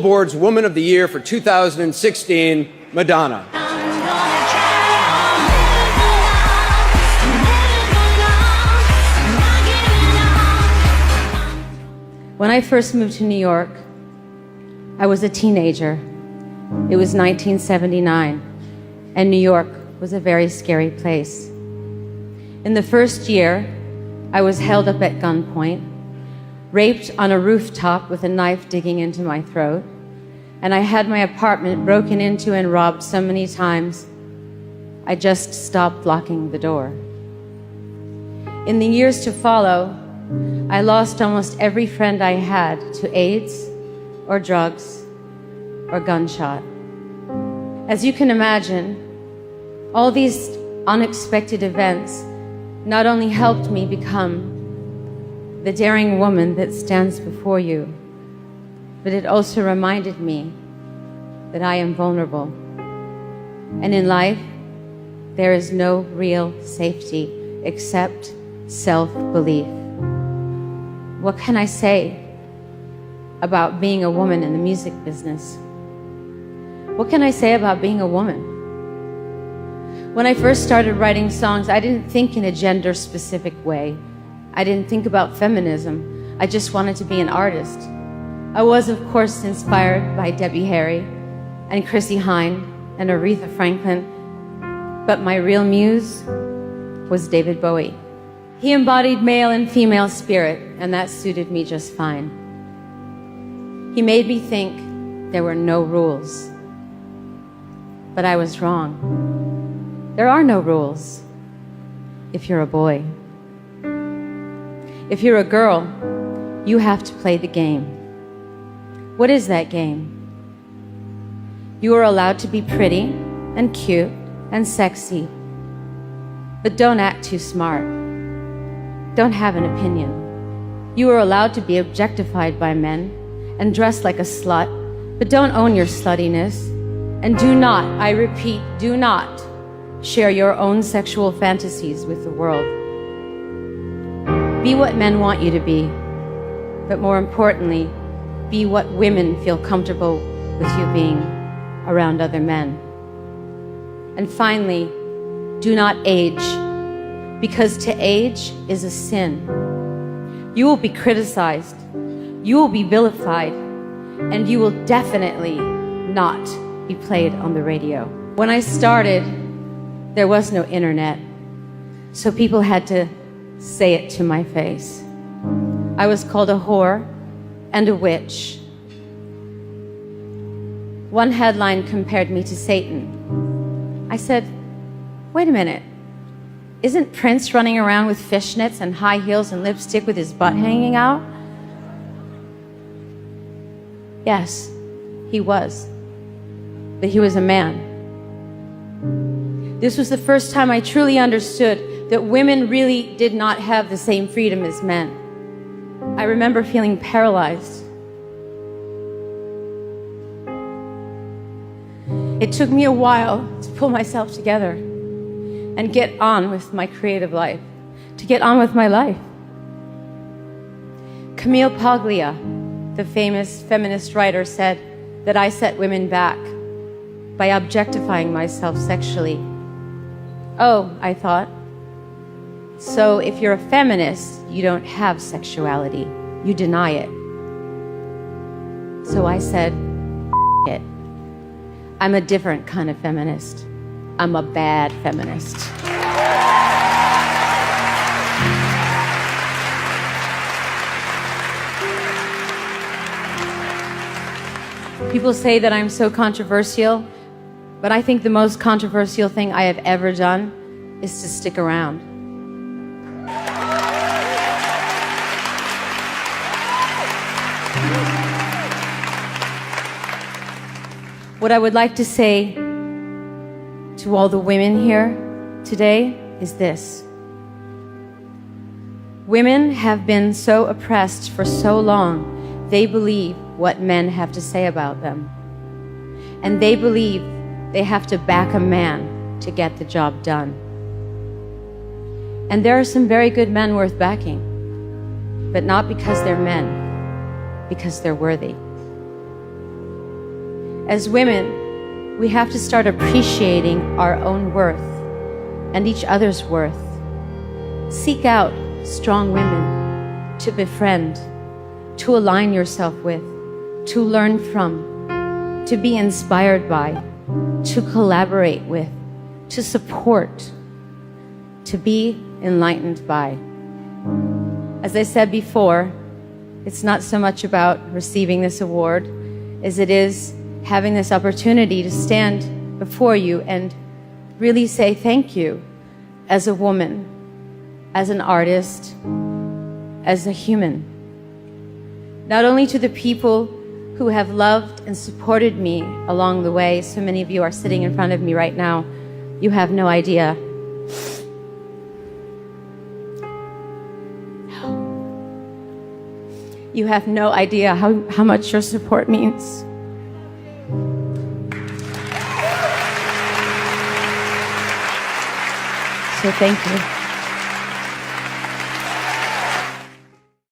Billboard's Woman of the Year for 2016, Madonna. When I first moved to New York, I was a teenager. It was 1979, and New York was a very scary place. In the first year, I was held up at gunpoint, raped on a rooftop with a knife digging into my throat, and I had my apartment broken into and robbed so many times, I just stopped locking the door. In the years to follow, I lost almost every friend I had to AIDS or drugs or gunshot. As you can imagine, all these unexpected events not only helped me become the daring woman that stands before you, but it also reminded me that I am vulnerable. And in life, there is no real safety except self-belief. What can I say about being a woman in the music business? What can I say about being a woman? When I first started writing songs, I didn't think in a gender-specific way. I didn't think about feminism. I just wanted to be an artist. I was, of course, inspired by Debbie Harry and Chrissie Hynde and Aretha Franklin, but my real muse was David Bowie. He embodied male and female spirit, and that suited me just fine. He made me think there were no rules. But I was wrong. There are no rules if you're a boy. If you're a girl, you have to play the game. What is that game? You are allowed to be pretty and cute and sexy, but don't act too smart. Don't have an opinion. You are allowed to be objectified by men and dress like a slut, but don't own your sluttiness. And do not, I repeat, do not share your own sexual fantasies with the world. Be what men want you to be, but more importantly, be what women feel comfortable with you being around other men. And finally, do not age, because to age is a sin. You will be criticized, you will be vilified, and you will definitely not be played on the radio. When I started, there was no internet, so people had to say it to my face. I was called a whore and a witch. One headline compared me to Satan. I said, wait a minute, isn't Prince running around with fishnets and high heels and lipstick with his butt hanging out? Yes, he was. But he was a man. This was the first time I truly understood that women really did not have the same freedom as men. I remember feeling paralyzed. It took me a while to pull myself together and get on with my creative life, to get on with my life. Camille Paglia, the famous feminist writer, said that I set women back by objectifying myself sexually. Oh, I thought, so if you're a feminist, you don't have sexuality. You deny it. So I said, it. I'm a different kind of feminist. I'm a bad feminist. People say that I'm so controversial, but I think the most controversial thing I have ever done is to stick around. What I would like to say to all the women here today is this. Women have been so oppressed for so long, they believe what men have to say about them. And they believe they have to back a man to get the job done. And there are some very good men worth backing, but not because they're men, because they're worthy. As women, we have to start appreciating our own worth and each other's worth. Seek out strong women to befriend, to align yourself with, to learn from, to be inspired by, to collaborate with, to support, to be enlightened by. As I said before, it's not so much about receiving this award as it is having this opportunity to stand before you and really say thank you as a woman, as an artist, as a human. Not only to the people who have loved and supported me along the way. So many of you are sitting in front of me right now. You have no idea. You have no idea how much your support means. So thank you.